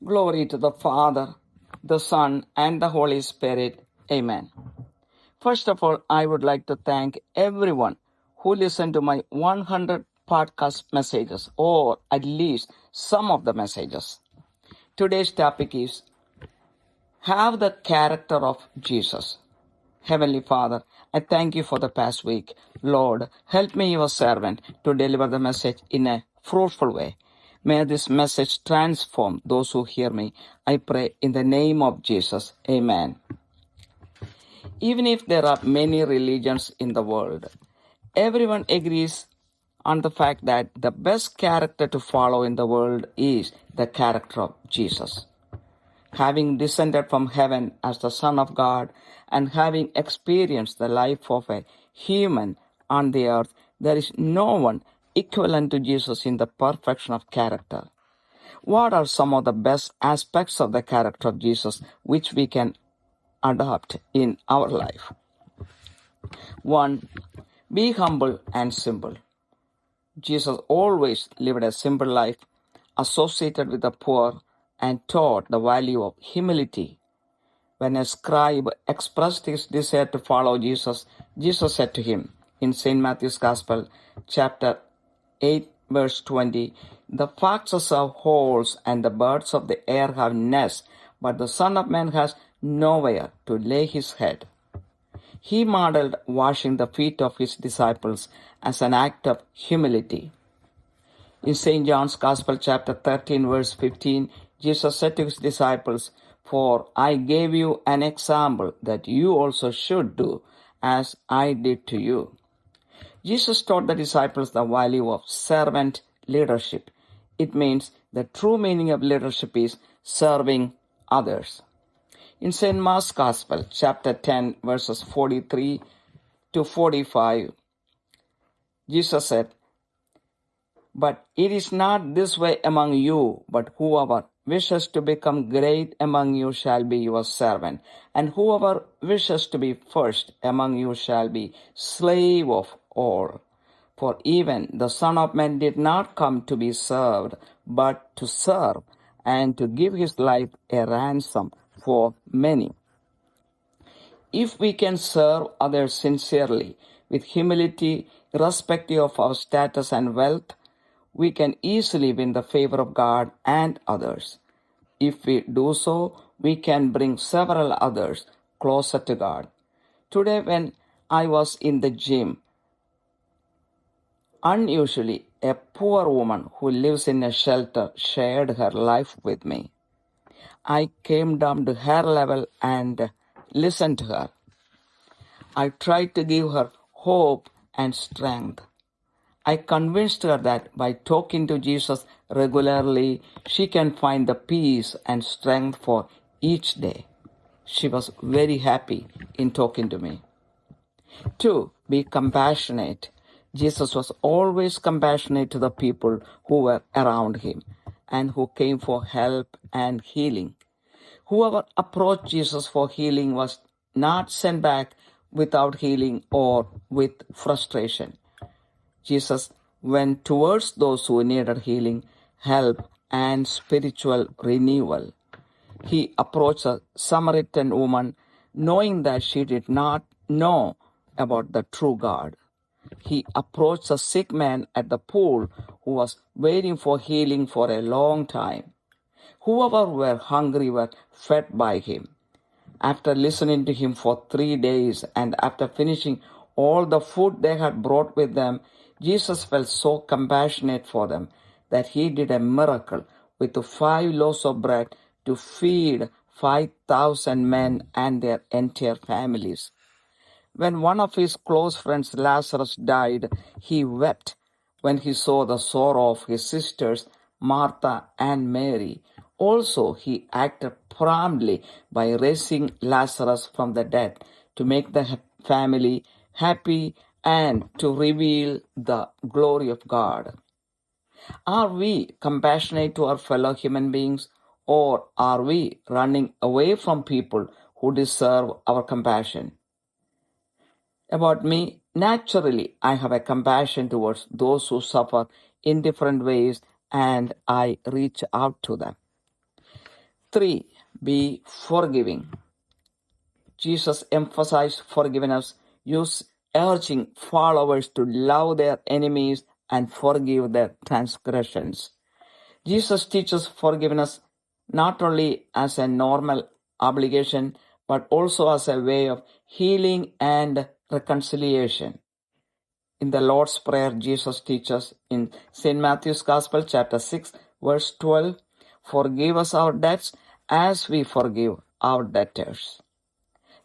Glory to the Father, the Son, and the Holy Spirit. Amen. First of all, I would like to thank everyone who listened to my 100 podcast messages, or at least some of the messages. Today's topic is Have the Character of Jesus. Heavenly Father, I thank you for the past week. Lord, help me, your servant, to deliver the message in a fruitful way. May this message transform those who hear me. I pray in the name of Jesus. Amen. Even if there are many religions in the world, everyone agrees on the fact that the best character to follow in the world is the character of Jesus. Having descended from heaven as the Son of God and having experienced the life of a human on the earth, there is no one equivalent to Jesus in the perfection of character. What are some of the best aspects of the character of Jesus which we can adopt in our life? 1. Be humble and simple. Jesus always lived a simple life, associated with the poor, and taught the value of humility. When a scribe expressed his desire to follow Jesus, Jesus said to him in St. Matthew's Gospel, chapter 8, verse 20, "The foxes have holes and the birds of the air have nests, but the Son of Man has nowhere to lay his head." He modeled washing the feet of his disciples as an act of humility. In St. John's Gospel, chapter 13, verse 15, Jesus said to his disciples, "For I gave you an example that you also should do as I did to you." Jesus taught the disciples the value of servant leadership. It means the true meaning of leadership is serving others. In St. Mark's Gospel, chapter 10, verses 43 to 45, Jesus said, "But it is not this way among you, but whoever wishes to become great among you shall be your servant, and whoever wishes to be first among you shall be slave of all. For even the Son of Man did not come to be served, but to serve, and to give his life a ransom for many." If we can serve others sincerely, with humility, irrespective of our status and wealth, we can easily win the favor of God and others. If we do so, we can bring several others closer to God. Today, when I was in the gym, unusually, a poor woman who lives in a shelter shared her life with me. I came down to her level and listened to her. I tried to give her hope and strength. I convinced her that by talking to Jesus regularly, she can find the peace and strength for each day. She was very happy in talking to me. 2. Be compassionate. Jesus was always compassionate to the people who were around him and who came for help and healing. Whoever approached Jesus for healing was not sent back without healing or with frustration. Jesus went towards those who needed healing, help, and spiritual renewal. He approached a Samaritan woman knowing that she did not know about the true God. He approached a sick man at the pool who was waiting for healing for a long time. Whoever were hungry were fed by him. After listening to him for 3 days and after finishing all the food they had brought with them, Jesus felt so compassionate for them that he did a miracle with 5 loaves of bread to feed 5,000 men and their entire families. When one of his close friends, Lazarus, died, he wept when he saw the sorrow of his sisters, Martha and Mary. Also, he acted promptly by raising Lazarus from the dead to make the family happy and to reveal the glory of God. Are we compassionate to our fellow human beings, or are we running away from people who deserve our compassion? About me, naturally, I have a compassion towards those who suffer in different ways, and I reach out to them. 3. Be forgiving. Jesus emphasized forgiveness, urging followers to love their enemies and forgive their transgressions. Jesus teaches forgiveness not only as a normal obligation, but also as a way of healing and reconciliation. In the Lord's Prayer, Jesus teaches in St. Matthew's Gospel, chapter 6, verse 12, "Forgive us our debts as we forgive our debtors."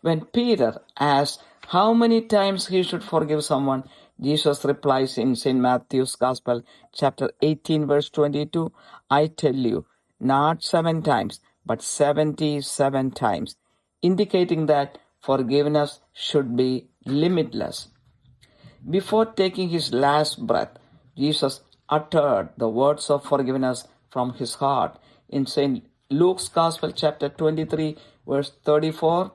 When Peter asks how many times he should forgive someone, Jesus replies in St. Matthew's Gospel, chapter 18, verse 22, "I tell you, not 7 times, but 77 times," indicating that forgiveness should be limitless. Before taking his last breath, Jesus uttered the words of forgiveness from his heart. In St. Luke's Gospel, chapter 23, verse 34,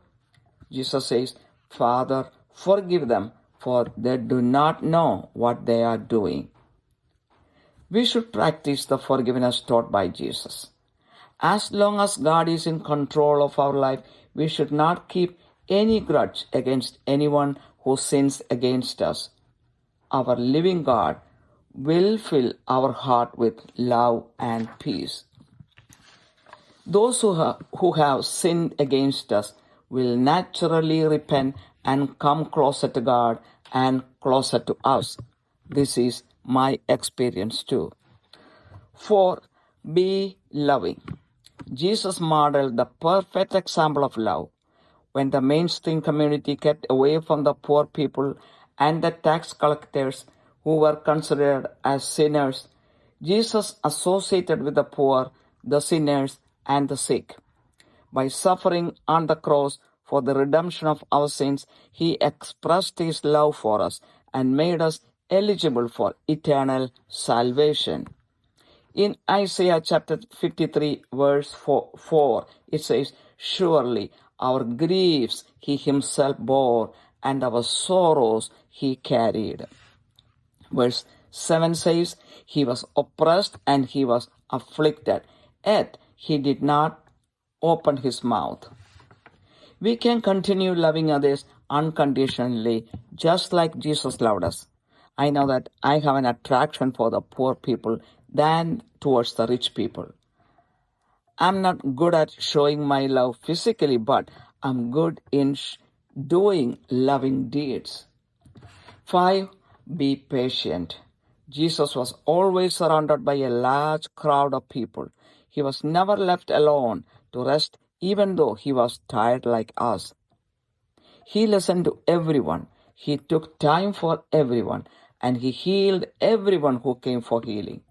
Jesus says, "Father, forgive them, for they do not know what they are doing." We should practice the forgiveness taught by Jesus. As long as God is in control of our life, we should not keep any grudge against anyone who sins against us. Our living God will fill our heart with love and peace. Those who have sinned against us will naturally repent and come closer to God and closer to us. This is my experience too. 4. Be loving. Jesus modeled the perfect example of love. When the mainstream community kept away from the poor people and the tax collectors who were considered as sinners, Jesus associated with the poor, the sinners, and the sick. By suffering on the cross for the redemption of our sins, he expressed his love for us and made us eligible for eternal salvation. In Isaiah chapter 53, verse 4, it says, "Surely our griefs he himself bore, and our sorrows he carried." Verse 7 says, "He was oppressed and he was afflicted, yet he did not open his mouth." We can continue loving others unconditionally, just like Jesus loved us. I know that I have an attraction for the poor people than towards the rich people. I'm not good at showing my love physically, but I'm good in doing loving deeds. 5. Be patient. Jesus was always surrounded by a large crowd of people. He was never left alone to rest, even though he was tired like us. He listened to everyone. He took time for everyone, and he healed everyone who came for healing.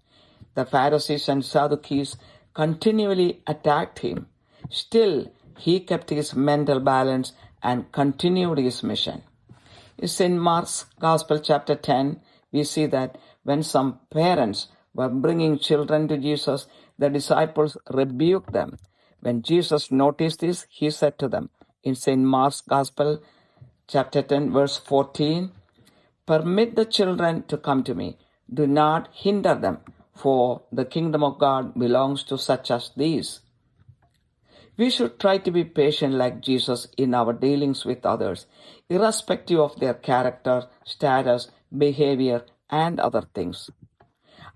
The Pharisees and Sadducees continually attacked him. Still, he kept his mental balance and continued his mission. In Mark's Gospel, chapter 10, we see that when some parents were bringing children to Jesus, the disciples rebuked them. When Jesus noticed this, he said to them in St. Mark's Gospel, chapter 10, verse 14, "Permit the children to come to me. Do not hinder them, for the kingdom of God belongs to such as these." We should try to be patient like Jesus in our dealings with others, irrespective of their character, status, behavior, and other things.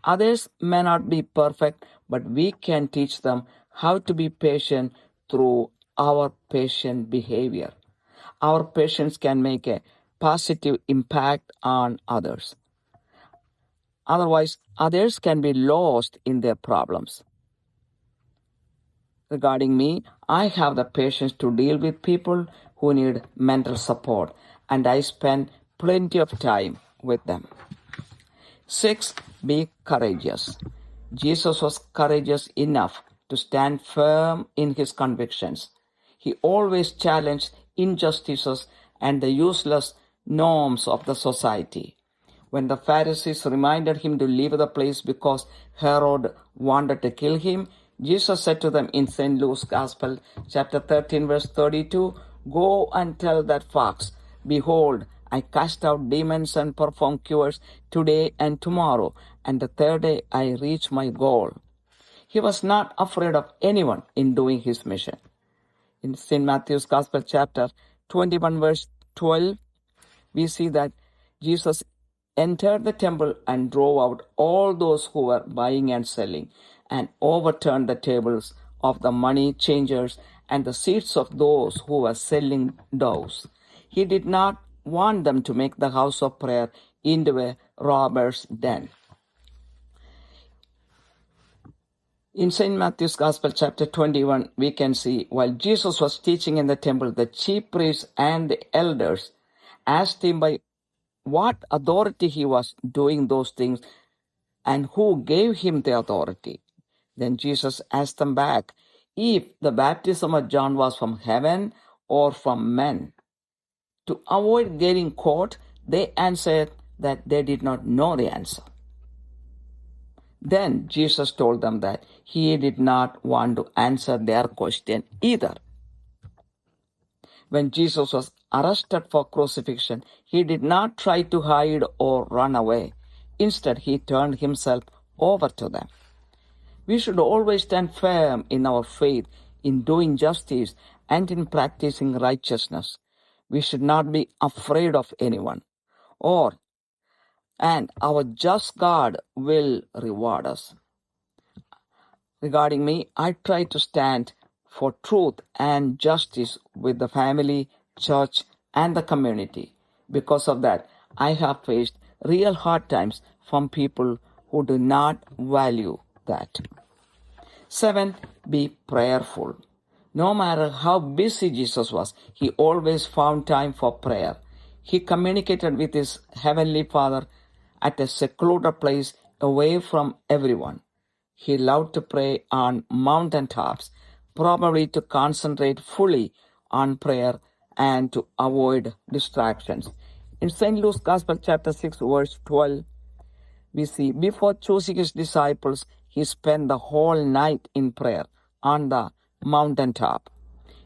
Others may not be perfect, but we can teach them how to be patient through our patient behavior. Our patience can make a positive impact on others. Otherwise, others can be lost in their problems. Regarding me, I have the patience to deal with people who need mental support, and I spend plenty of time with them. 6. Be courageous. Jesus was courageous enough to stand firm in his convictions. He always challenged injustices and the useless norms of the society. When the Pharisees reminded him to leave the place because Herod wanted to kill him, Jesus said to them in St. Luke's Gospel, chapter 13, verse 32, "Go and tell that fox, behold, I cast out demons and perform cures today and tomorrow, and the third day I reach my goal." He was not afraid of anyone in doing his mission. In St. Matthew's Gospel, chapter 21, verse 12, we see that Jesus entered the temple and drove out all those who were buying and selling, and overturned the tables of the money changers and the seats of those who were selling doves. He did not want them to make the house of prayer into a robber's den. In St. Matthew's Gospel, chapter 21, we can see, while Jesus was teaching in the temple, the chief priests and the elders asked him by what authority he was doing those things and who gave him the authority. Then Jesus asked them back if the baptism of John was from heaven or from men. To avoid getting caught, they answered that they did not know the answer. Then Jesus told them that he did not want to answer their question either. When Jesus was arrested for crucifixion, he did not try to hide or run away. Instead, he turned himself over to them. We should always stand firm in our faith, in doing justice, and in practicing righteousness. We should not be afraid of anyone, and our just God will reward us. Regarding me, I try to stand for truth and justice with the family, church, and the community. Because of that, I have faced real hard times from people who do not value that. 7. Be prayerful. No matter how busy Jesus was, he always found time for prayer. He communicated with his heavenly Father at a secluded place away from everyone. He loved to pray on mountaintops, probably to concentrate fully on prayer and to avoid distractions. In St. Luke's Gospel, chapter 6, verse 12, we see, before choosing his disciples, he spent the whole night in prayer on the mountaintop.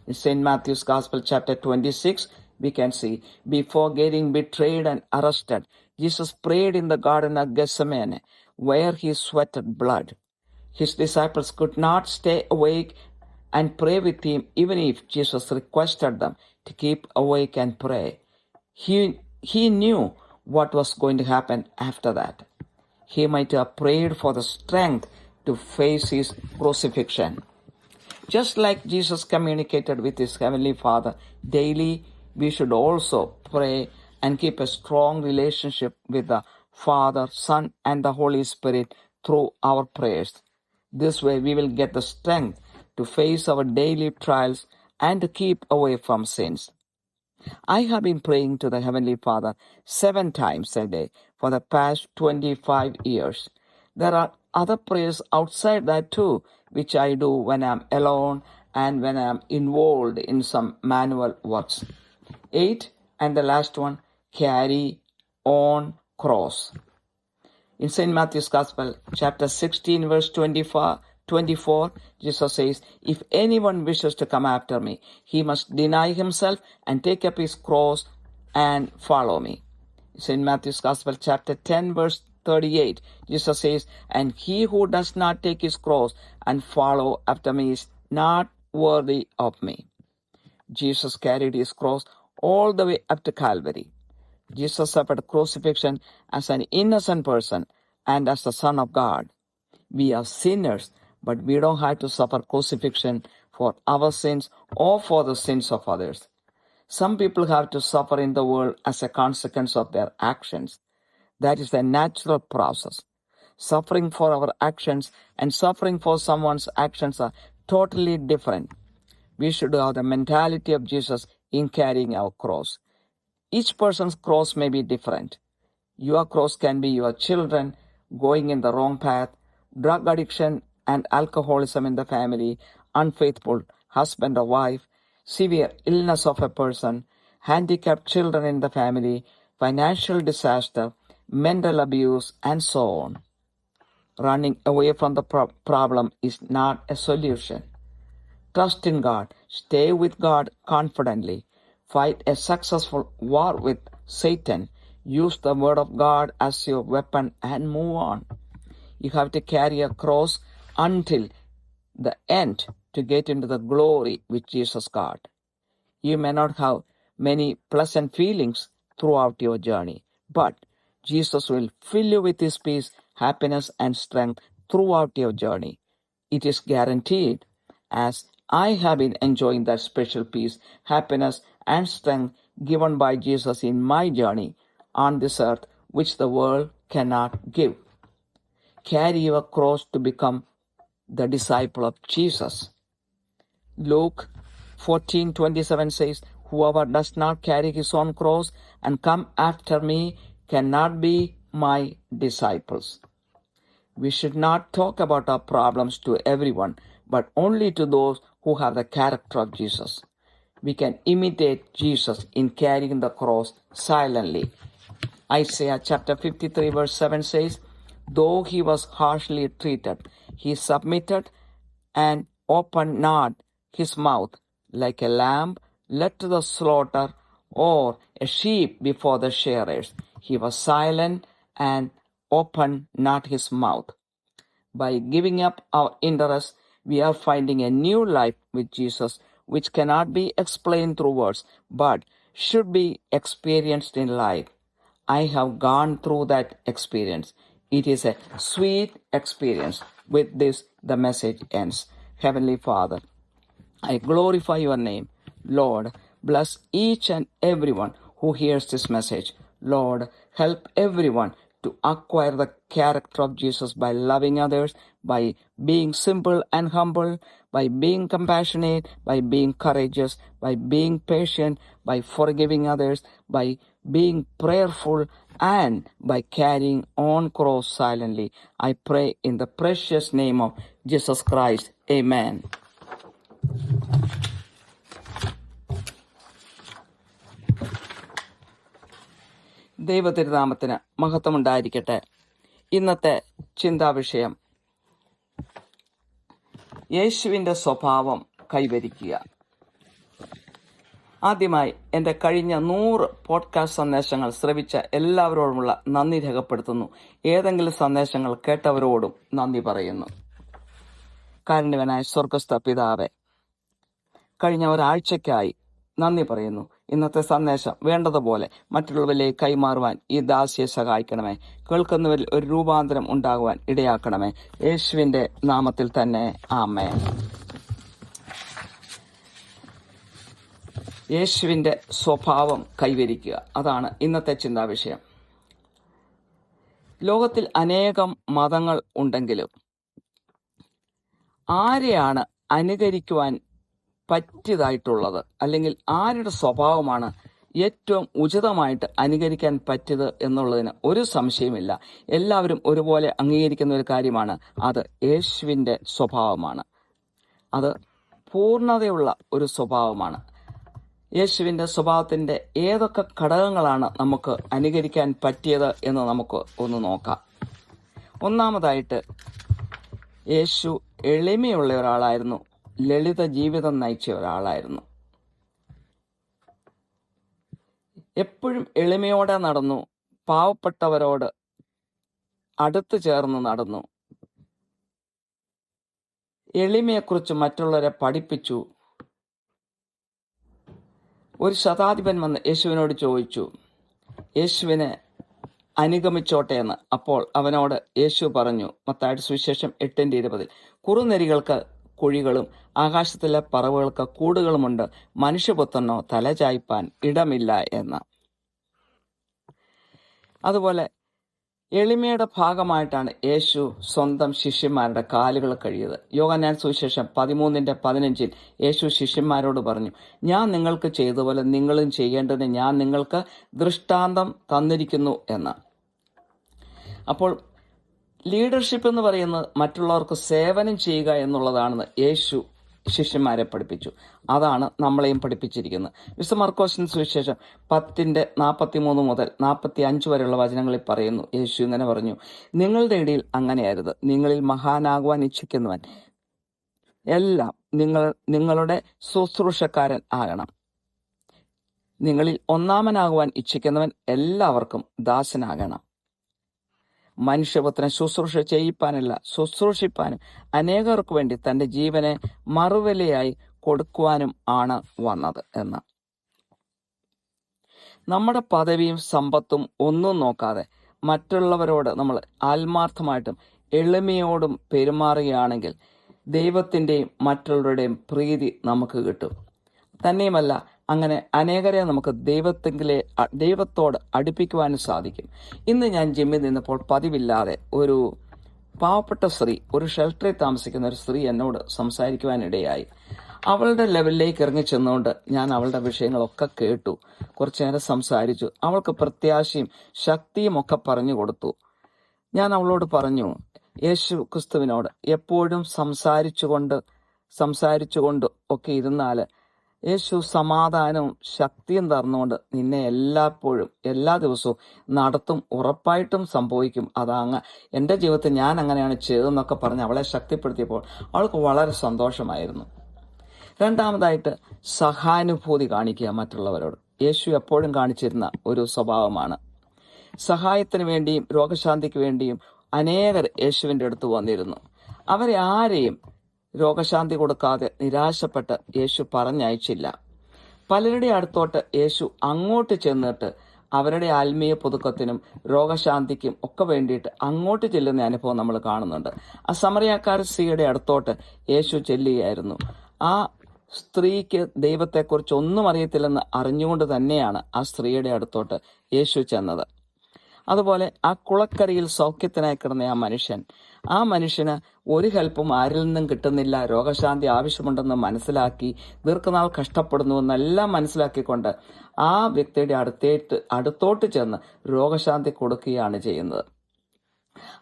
In St. Matthew's Gospel, chapter 26, we can see, before getting betrayed and arrested, Jesus prayed in the Garden of Gethsemane, where he sweated blood. His disciples could not stay awake and pray with him, even if Jesus requested them to keep awake and pray. He knew what was going to happen after that. He might have prayed for the strength to face his crucifixion. Just like Jesus communicated with his heavenly Father daily, we should also pray and keep a strong relationship with the Father, Son, and the Holy Spirit through our prayers. This way we will get the strength to face our daily trials and to keep away from sins. I have been praying to the Heavenly Father 7 times a day for the past 25 years. There are other prayers outside that too, which I do when I am alone and when I am involved in some manual works. 8, and the last one, carry on cross. In St. Matthew's Gospel, chapter 16, verse 24, Jesus says, if anyone wishes to come after me, he must deny himself and take up his cross and follow me. St. Matthew's Gospel, chapter 10, verse 38, Jesus says, and he who does not take his cross and follow after me is not worthy of me. Jesus carried his cross all the way up to Calvary. Jesus suffered crucifixion as an innocent person and as the Son of God. We are sinners, but we don't have to suffer crucifixion for our sins or for the sins of others. Some people have to suffer in the world as a consequence of their actions. That is a natural process. Suffering for our actions and suffering for someone's actions are totally different. We should have the mentality of Jesus in carrying our cross. Each person's cross may be different. Your cross can be your children going in the wrong path, drug addiction and alcoholism in the family, unfaithful husband or wife, severe illness of a person, handicapped children in the family, financial disaster, mental abuse, and so on. Running away from the problem is not a solution. Trust in God. Stay with God confidently. Fight a successful war with Satan. Use the word of God as your weapon and move on. You have to carry a cross until the end to get into the glory which Jesus got. You may not have many pleasant feelings throughout your journey, but Jesus will fill you with His peace, happiness, and strength throughout your journey. It is guaranteed, as I have been enjoying that special peace, happiness, and strength given by Jesus in my journey on this earth, which the world cannot give. Carry your cross to become the disciple of Jesus. Luke 14:27 says, "Whoever does not carry his own cross and come after me cannot be my disciples." We should not talk about our problems to everyone, but only to those who have the character of Jesus. We can imitate Jesus in carrying the cross silently. Isaiah chapter 53 verse 7 says, "Though he was harshly treated, he submitted and opened not his mouth, like a lamb led to the slaughter, or a sheep before the shearers. He was silent and opened not his mouth." By giving up our interests, we are finding a new life with Jesus, which cannot be explained through words, but should be experienced in life. I have gone through that experience. It is a sweet experience. With this, the message ends. Heavenly Father, I glorify your name. Lord, bless each and everyone who hears this message. Lord, help everyone to acquire the character of Jesus by loving others, by being simple and humble, by being compassionate, by being courageous, by being patient, by forgiving others, by being prayerful, and by carrying on cross silently. I pray in the precious name of Jesus Christ. Amen. ദൈവതിരുനാമത്തിന് മഹത്വമുണ്ടായിരിക്കട്ടെ. ഇന്നത്തെ ചിന്താവിഷയം യേശുവിൻ്റെ സ്വഭാവം കൈവരിക്കുക. ആദ്യമായി എൻ്റെ കഴിഞ്ഞ 100 podcast സന്ദേശങ്ങൾ ശ്രവിച്ച എല്ലാവരോടുമുള്ള നന്ദി രേഖപ്പെടുത്തുന്നു. ഏതെങ്കിലും സന്ദേശങ്ങൾ കേട്ടവരോടും നന്ദി പറയുന്നു. കാരുണ്യവാനായ സ്വർഗസ്ഥ പിതാവേ, കഴിഞ്ഞ ഒരാഴ്ചയ്ക്കായി നന്ദി പറയുന്നു. ഇന്നത്തെ സന്ദേശം വേണ്ടതുപോലെ മറ്റുള്ളവരിലേക്ക് കൈമാറുവാൻ ഈ ദാസിയെ സഹായിക്കണമേ. കേൾക്കുന്നവരിൽ ഒരു രൂപാന്തരം ഉണ്ടാകുവാൻ ഇടയാക്കണമേ. യേശുവിൻ്റെ നാമത്തിൽ തന്നെ ആമേൻ. യേശുവിൻ്റെ സ്വഭാവം കൈവരിക്കുക, അതാണ് ഇന്നത്തെ ചിന്താവിഷയം. ലോകത്തിൽ അനേകം മതങ്ങൾ ഉണ്ടെങ്കിലും ആരെയാണ് അനുകരിക്കുവാൻ പറ്റിയതായിട്ടുള്ളത്, അല്ലെങ്കിൽ ആരുടെ സ്വഭാവമാണ് ഏറ്റവും ഉചിതമായിട്ട് അനുകരിക്കാൻ പറ്റിയത് എന്നുള്ളതിന് ഒരു സംശയമില്ല. എല്ലാവരും ഒരുപോലെ അംഗീകരിക്കുന്ന ഒരു കാര്യമാണ്, അത് യേശുവിൻ്റെ സ്വഭാവമാണ്. അത് പൂർണ്ണതയുള്ള ഒരു സ്വഭാവമാണ്. യേശുവിൻ്റെ സ്വഭാവത്തിൻ്റെ ഏതൊക്കെ ഘടകങ്ങളാണ് നമുക്ക് അനുകരിക്കാൻ പറ്റിയത് എന്ന് നമുക്ക് ഒന്ന് നോക്കാം. ഒന്നാമതായിട്ട്, യേശു എളിമയുള്ള ഒരാളായിരുന്നു. ലളിത ജീവിതം നയിച്ച ഒരാളായിരുന്നു. എപ്പോഴും എളിമയോടെ നടന്നു. പാവപ്പെട്ടവരോട് അടുത്തു ചേർന്ന് നടന്നു. എളിമയെക്കുറിച്ച് മറ്റുള്ളവരെ പഠിപ്പിച്ചു. ഒരു ശതാധിപൻ വന്ന് യേശുവിനോട് ചോദിച്ചു, യേശുവിനെ അനുഗമിച്ചോട്ടെ എന്ന്. അപ്പോൾ അവനോട് യേശു പറഞ്ഞു, മത്തായിയുടെ സുവിശേഷം 8:20, "കുറുനരികൾക്ക് കുഴികളും ആകാശത്തിലെ പറവുകൾക്ക് കൂടുകളുമുണ്ട്, മനുഷ്യപുത്രനോ തലചായ്പാൻ ഇടമില്ല" എന്ന്. അതുപോലെ എളിമയുടെ ഭാഗമായിട്ടാണ് യേശു സ്വന്തം ശിഷ്യന്മാരുടെ കാലുകൾ കഴുകിയത്. യോഹന്നാൻ സുവിശേഷം 13:15 യേശു ശിഷ്യന്മാരോട് പറഞ്ഞു, "ഞാൻ നിങ്ങൾക്ക് ചെയ്തതുപോലെ നിങ്ങളും ചെയ്യേണ്ടതിന് ഞാൻ നിങ്ങൾക്ക് ദൃഷ്ടാന്തം തന്നിരിക്കുന്നു" എന്ന്. അപ്പോൾ ലീഡർഷിപ്പ് എന്ന് പറയുന്നത് മറ്റുള്ളവർക്ക് സേവനം ചെയ്യുക എന്നുള്ളതാണെന്ന് യേശു ശിഷ്യന്മാരെ പഠിപ്പിച്ചു. അതാണ് നമ്മളെയും പഠിപ്പിച്ചിരിക്കുന്നത്. വിശുദ്ധ മർക്കോസിന്റെ സുവിശേഷം 10:43 മുതൽ 45 വരെയുള്ള വചനങ്ങളിൽ പറയുന്നു, യേശു ഇങ്ങനെ പറഞ്ഞു, "നിങ്ങളുടെ ഇടയിൽ അങ്ങനെയായിരുന്നു. നിങ്ങളിൽ മഹാനാകുവാൻ ഇച്ഛിക്കുന്നവൻ എല്ലാം നിങ്ങളുടെ ശുശ്രൂഷക്കാരൻ ആകണം. നിങ്ങളിൽ ഒന്നാമനാകുവാൻ ഇച്ഛിക്കുന്നവൻ എല്ലാവർക്കും ദാസനാകണം. മനുഷ്യപുത്രൻ ശുശ്രൂഷ ചെയ്യിപ്പാനല്ല, ശുശ്രൂഷിപ്പാനും അനേകർക്ക് വേണ്ടി തന്റെ ജീവനെ മറുവിലയായി കൊടുക്കുവാനും ആണ് വന്നത് എന്ന്. നമ്മുടെ പദവിയും സമ്പത്തും ഒന്നും നോക്കാതെ മറ്റുള്ളവരോട് നമ്മൾ ആത്മാർത്ഥമായിട്ടും എളിമയോടും പെരുമാറുകയാണെങ്കിൽ ദൈവത്തിൻ്റെയും മറ്റുള്ളവരുടെയും പ്രീതി നമുക്ക് കിട്ടും. തന്നെയുമല്ല, അങ്ങനെ അനേകരെ നമുക്ക് ദൈവത്തോട് അടുപ്പിക്കുവാനും സാധിക്കും. ഇന്ന് ഞാൻ ജിമ്മിൽ നിന്നപ്പോൾ പതിവില്ലാതെ ഒരു പാവപ്പെട്ട സ്ത്രീ, ഒരു ഷെൽട്ടറിൽ താമസിക്കുന്ന ഒരു സ്ത്രീ എന്നോട് സംസാരിക്കുവാനിടയായി. അവളുടെ ലെവലിലേക്ക് ഇറങ്ങി ചെന്നുകൊണ്ട് ഞാൻ അവളുടെ വിഷയങ്ങളൊക്കെ കേട്ടു. കുറച്ചു നേരം സംസാരിച്ചു. അവൾക്ക് പ്രത്യാശയും ശക്തിയും ഒക്കെ പറഞ്ഞു കൊടുത്തു. ഞാൻ അവളോട് പറഞ്ഞു, യേശു ക്രിസ്തുവിനോട് എപ്പോഴും സംസാരിച്ചുകൊണ്ട് ഒക്കെ ഇരുന്നാൽ യേശു സമാധാനവും ശക്തിയും തന്നുകൊണ്ട് നിന്നെ എല്ലായ്പ്പോഴും എല്ലാ ദിവസവും നടത്തും, ഉറപ്പായിട്ടും സംഭവിക്കും. അതാങ്ങ് എൻ്റെ ജീവിതത്തിൽ ഞാൻ അങ്ങനെയാണ് ചെയ്തതെന്നൊക്കെ പറഞ്ഞ് അവളെ ശക്തിപ്പെടുത്തിയപ്പോൾ അവൾക്ക് വളരെ സന്തോഷമായിരുന്നു. രണ്ടാമതായിട്ട് സഹാനുഭൂതി കാണിക്കുക മറ്റുള്ളവരോട്. യേശു എപ്പോഴും കാണിച്ചിരുന്ന ഒരു സ്വഭാവമാണ്. സഹായത്തിന് വേണ്ടിയും രോഗശാന്തിക്ക് വേണ്ടിയും അനേകർ യേശുവിൻ്റെ അടുത്ത് വന്നിരുന്നു. അവരെ ആരെയും രോഗശാന്തി കൊടുക്കാതെ നിരാശപ്പെട്ട് യേശു പറഞ്ഞയച്ചില്ല. പലരുടെ അടുത്തോട്ട് യേശു അങ്ങോട്ട് ചെന്നിട്ട് അവരുടെ ആത്മീയ പുതുക്കത്തിനും രോഗശാന്തിക്കും ഒക്കെ വേണ്ടിയിട്ട് അങ്ങോട്ട് ചെല്ലുന്ന അനുഭവം നമ്മൾ കാണുന്നുണ്ട്. ആ സമറിയാക്കാരി സ്ത്രീയുടെ അടുത്തോട്ട് യേശു ചെല്ലുകയായിരുന്നു. ആ സ്ത്രീക്ക് ദൈവത്തെക്കുറിച്ച് ഒന്നും അറിയത്തില്ലെന്ന് അറിഞ്ഞുകൊണ്ട് തന്നെയാണ് ആ സ്ത്രീയുടെ അടുത്തോട്ട് യേശു ചെന്നത്. അതുപോലെ ആ കുളക്കരയിൽ സൗഖ്യത്തിനായി കിടന്ന ആ മനുഷ്യന് ഒരു ഹെൽപ്പും ആരിൽ നിന്നും കിട്ടുന്നില്ല, രോഗശാന്തി ആവശ്യമുണ്ടെന്ന് മനസ്സിലാക്കി ദീർഘനാൾ കഷ്ടപ്പെടുന്നുവെന്നെല്ലാം മനസ്സിലാക്കിക്കൊണ്ട് ആ വ്യക്തിയുടെ അടുത്തോട്ട് ചെന്ന് രോഗശാന്തി കൊടുക്കുകയാണ് ചെയ്യുന്നത്.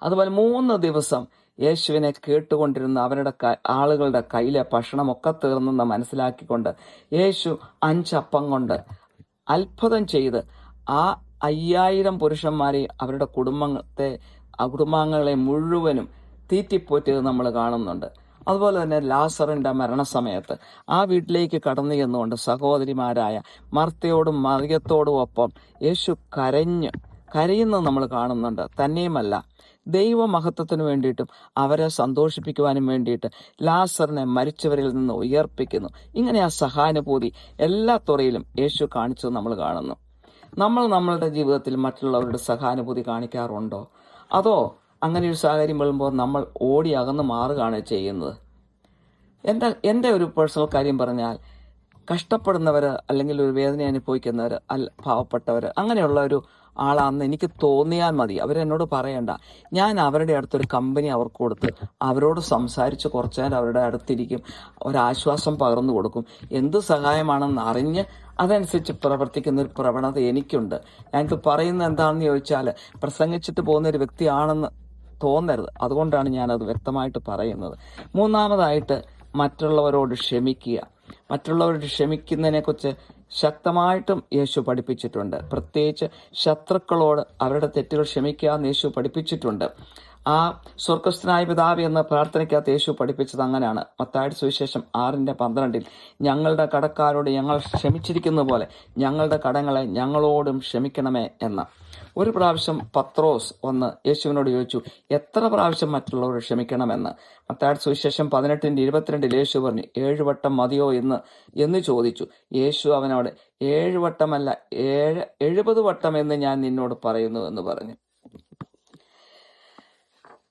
അതുപോലെ 3 ദിവസം യേശുവിനെ കേട്ടുകൊണ്ടിരുന്ന അവരുടെ ആളുകളുടെ കയ്യിലെ ഭക്ഷണമൊക്കെ തീർന്നെന്ന് മനസ്സിലാക്കിക്കൊണ്ട് യേശു 5 അപ്പം കൊണ്ട് അത്ഭുതം ചെയ്ത് ആ 5000 പുരുഷന്മാരെ അവരുടെ കുടുംബാംഗങ്ങളെ മുഴുവനും തീറ്റിപ്പോറ്റിയത് നമ്മൾ കാണുന്നുണ്ട്. അതുപോലെ തന്നെ ലാസറിന്റെ മരണസമയത്ത് ആ വീട്ടിലേക്ക് കടന്നു ചെന്നുകൊണ്ട് സഹോദരിമാരായ മർത്തയോടും മറിയത്തോടും ഒപ്പം യേശു കരയുന്നത് നമ്മൾ കാണുന്നുണ്ട്. തന്നെയുമല്ല, ദൈവമഹത്വത്തിന് വേണ്ടിയിട്ടും അവരെ സന്തോഷിപ്പിക്കുവാനും വേണ്ടിയിട്ട് ലാസറിനെ മരിച്ചവരിൽ നിന്ന് ഉയർപ്പിക്കുന്നു. ഇങ്ങനെ ആ സഹാനുഭൂതി എല്ലാ തുറയിലും യേശു കാണിച്ചത് നമ്മൾ കാണുന്നു. നമ്മളുടെ ജീവിതത്തിൽ മറ്റുള്ളവരുടെ സഹാനുഭൂതി കാണിക്കാറുണ്ടോ? അതോ അങ്ങനെ ഒരു സാഹചര്യം വരുമ്പോൾ നമ്മൾ ഓടി അകന്ന് മാറുകയാണ് ചെയ്യുന്നത്? എൻ്റെ ഒരു പേഴ്സണൽ കാര്യം പറഞ്ഞാൽ, കഷ്ടപ്പെടുന്നവർ അല്ലെങ്കിൽ ഒരു വേദന അനുഭവിക്കുന്നവർ, പാവപ്പെട്ടവർ, അങ്ങനെയുള്ള ഒരു ആളാണെന്ന് എനിക്ക് തോന്നിയാൽ മതി. അവരെന്നോട് പറയണ്ട. ഞാൻ അവരുടെ അടുത്തൊരു കമ്പനി അവർക്ക് കൊടുത്ത് അവരോട് സംസാരിച്ച് കുറച്ചു നേരം അവരുടെ അടുത്തിരിക്കും, ഒരാശ്വാസം പകർന്നു കൊടുക്കും. എന്ത് സഹായമാണെന്ന് അറിഞ്ഞ് അതനുസരിച്ച് പ്രവർത്തിക്കുന്ന ഒരു പ്രവണത എനിക്കുണ്ട്. ഞാനിത് പറയുന്നത് എന്താണെന്ന് ചോദിച്ചാൽ, പ്രസംഗിച്ചിട്ട് പോകുന്ന ഒരു വ്യക്തിയാണെന്ന് തോന്നരുത്. അതുകൊണ്ടാണ് ഞാനത് വ്യക്തമായിട്ട് പറയുന്നത്. മൂന്നാമതായിട്ട് മറ്റുള്ളവരോട് ക്ഷമിക്കുക. മറ്റുള്ളവരോട് ക്ഷമിക്കുന്നതിനെക്കുറിച്ച് ശക്തമായിട്ടും യേശു പഠിപ്പിച്ചിട്ടുണ്ട്. പ്രത്യേകിച്ച് ശത്രുക്കളോട് അവരുടെ തെറ്റുകൾ ക്ഷമിക്കാമെന്ന് യേശു പഠിപ്പിച്ചിട്ടുണ്ട്. ആ സ്വർഗസ്ഥനായ പിതാവേ എന്ന പ്രാർത്ഥനയ്ക്കകത്ത് യേശു പഠിപ്പിച്ചത് അങ്ങനെയാണ്. മത്തായിയുടെ സുവിശേഷം 6:12 ഞങ്ങളുടെ കടക്കാരോട് ഞങ്ങൾ ക്ഷമിച്ചിരിക്കുന്ന പോലെ ഞങ്ങളുടെ കടങ്ങളെ ഞങ്ങളോടും ക്ഷമിക്കണമേ എന്ന്. ഒരു പ്രാവശ്യം പത്രോസ് വന്ന് യേശുവിനോട് ചോദിച്ചു, എത്ര പ്രാവശ്യം മറ്റുള്ളവരോട് ക്ഷമിക്കണമെന്ന്. മത്തായിയുടെ സുവിശേഷം 18:22 യേശു പറഞ്ഞു, 7 വട്ടം മതിയോ എന്ന് ചോദിച്ചു. യേശു അവനോട് 7 വട്ടമല്ല 70 വട്ടം എന്ന് ഞാൻ നിന്നോട് പറയുന്നു എന്ന് പറഞ്ഞു.